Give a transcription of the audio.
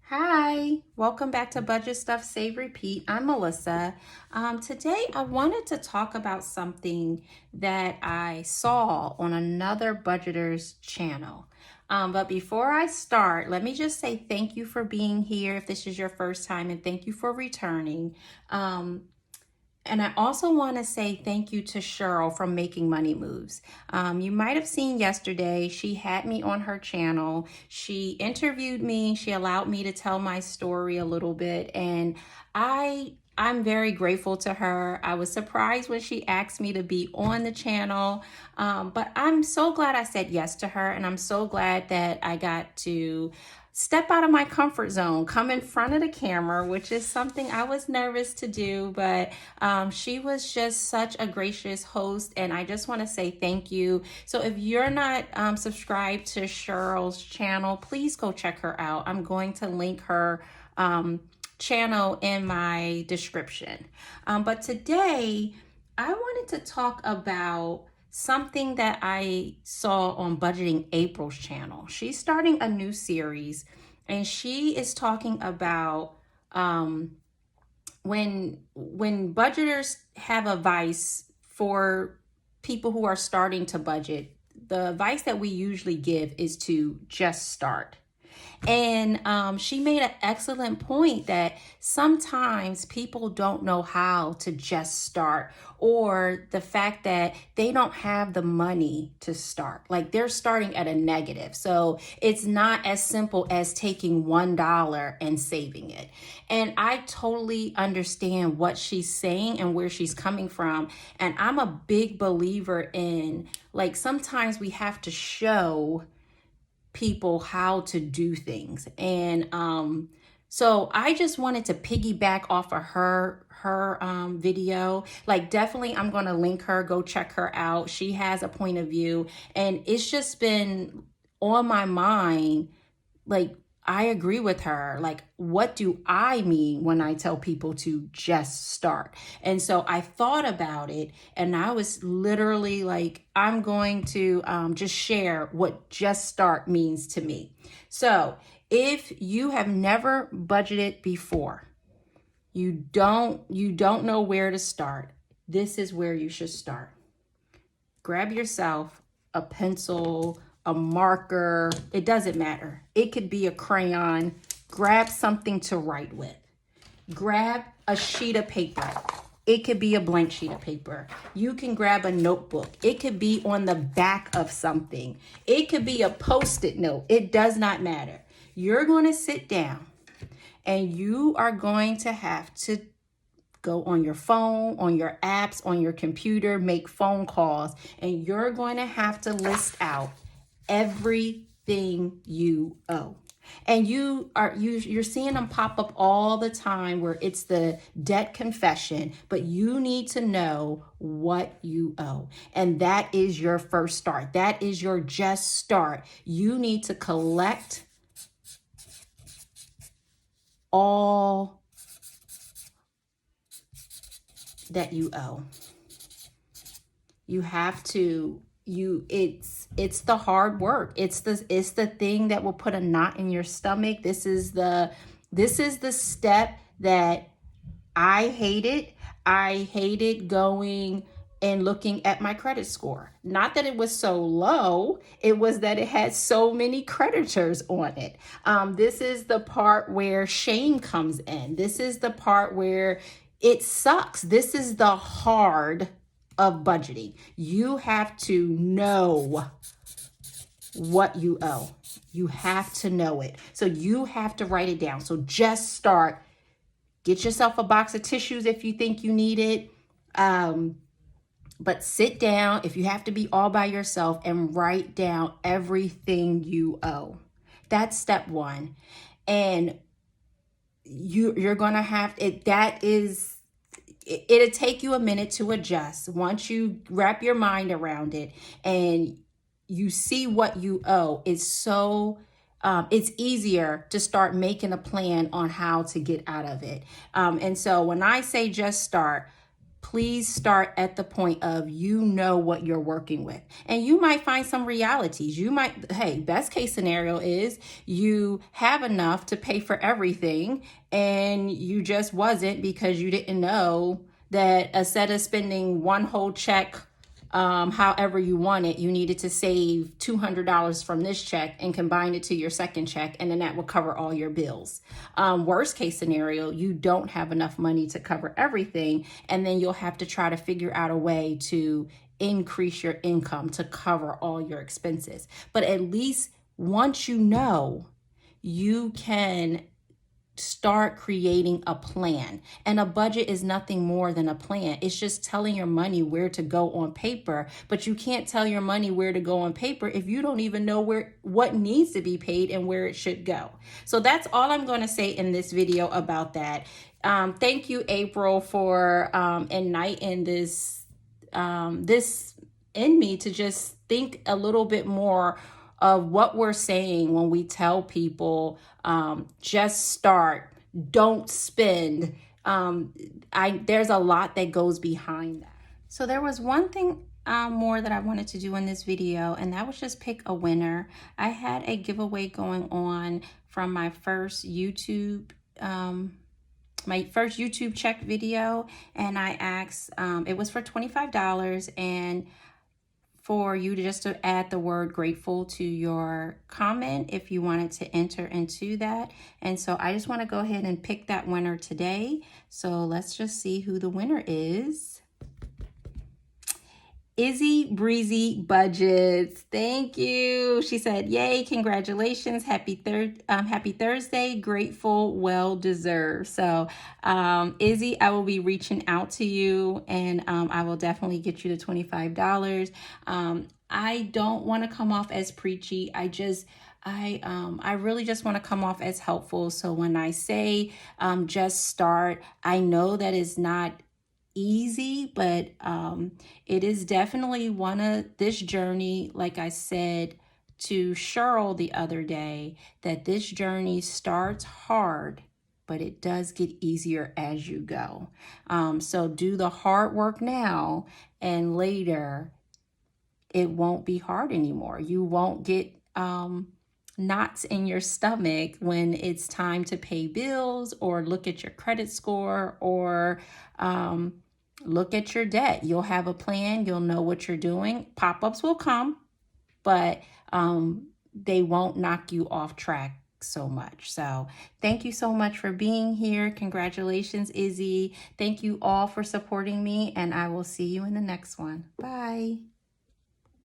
Hi, welcome back to Budget Stuff Save Repeat. I'm Melissa. Today I wanted to talk about something that I saw on another budgeter's channel. But before I start, let me just say thank you for being here if this is your first time, and thank you for returning. And I also want to say thank you to Cheryl from Making Money Moves. You might have seen yesterday, she had me on her channel. She interviewed me. She allowed me to tell my story a little bit. And I'm very grateful to her. I was surprised when she asked me to be on the channel. But I'm so glad I said yes to her. And I'm so glad that I got to step out of my comfort zone, come in front of the camera, which is something I was nervous to do, but she was just such a gracious host, and I just want to say thank you. So if you're not subscribed to Cheryl's channel, please go check her out. I'm going to link her channel in my description. But today, I wanted to talk about something that I saw on Budgeting April's channel. She's starting a new series, and she is talking about when budgeters have advice for people who are starting to budget. The advice that we usually give is to just start. And she made an excellent point that sometimes people don't know how to just start, or the fact that they don't have the money to start. Like they're starting at a negative. So it's not as simple as taking $1 and saving it. And I totally understand what she's saying and where she's coming from. And I'm a big believer in, like, sometimes we have to show people how to do things. And so I just wanted to piggyback off of her video. Like, definitely I'm going to link her, go check her out. She has a point of view, and it's just been on my mind. Like, I agree with her. Like, what do I mean when I tell people to just start? And so I thought about it, and I was literally like, I'm going to just share what just start means to me. So if you have never budgeted before, you don't know where to start, this is where you should start. Grab yourself a pencil, a marker, it doesn't matter. It could be a crayon. Grab something to write with. Grab a sheet of paper. It could be a blank sheet of paper. You can grab a notebook. It could be on the back of something. It could be a Post-it note. It does not matter. You're going to sit down, and you are going to have to go on your phone, on your apps, on your computer, make phone calls, and you're going to have to list out everything you owe. And you're seeing them pop up all the time where it's the debt confession, but you need to know what you owe. And that is your first start. That is your just start. You need to collect all that you owe. You have to, it's the hard work. It's the thing that will put a knot in your stomach. This is the step that I hated. I hated going and looking at my credit score. Not that it was so low, it was that it had so many creditors on it. This is the part where shame comes in. This is the part where it sucks. This is the hard of budgeting. You have to know what you owe. You have to know it. So you have to write it down. So just start. Get yourself a box of tissues if you think you need it. But sit down, if you have to be all by yourself, and write down everything you owe. That's step one. And you're going to have it. It'll take you a minute to adjust. Once you wrap your mind around it and you see what you owe, it's easier to start making a plan on how to get out of it. And so when I say just start, please start at the point of you know what you're working with. And you might find some realities. You might, hey, best case scenario is you have enough to pay for everything and you just wasn't because you didn't know that instead of spending one whole check however you want it, you needed to save $200 from this check and combine it to your second check, and then that will cover all your bills. Worst case scenario, you don't have enough money to cover everything, and then you'll have to try to figure out a way to increase your income to cover all your expenses. But at least once you know, you can start creating a plan. And a budget is nothing more than a plan. It's just telling your money where to go on paper, but you can't tell your money where to go on paper if you don't even know what needs to be paid and where it should go. So that's all I'm going to say in this video about that. Thank you, April, for igniting this in me to just think a little bit more of what we're saying when we tell people just start, don't spend. There's a lot that goes behind that. So there was one thing more that I wanted to do in this video, and that was just pick a winner. I had a giveaway going on from my first YouTube check video, and I asked, it was for $25, and for you to just to add the word grateful to your comment if you wanted to enter into that. And so I just want to go ahead and pick that winner today. So let's just see who the winner is. Izzy Breezy Budgets. Thank you. She said, yay, congratulations. Happy Thursday. Grateful, well deserved. So Izzy, I will be reaching out to you, and I will definitely get you the $25. I don't want to come off as preachy. I really just want to come off as helpful. So when I say just start, I know that is not easy, but it is definitely one of this journey. Like I said to Cheryl the other day, that this journey starts hard, but it does get easier as you go. So do the hard work now, and later it won't be hard anymore. You won't get knots in your stomach when it's time to pay bills or look at your credit score or look at your debt. You'll have a plan. You'll know what you're doing. Pop-ups will come, but they won't knock you off track so much. So thank you so much for being here. Congratulations, Izzy. Thank you all for supporting me, and I will see you in the next one. Bye.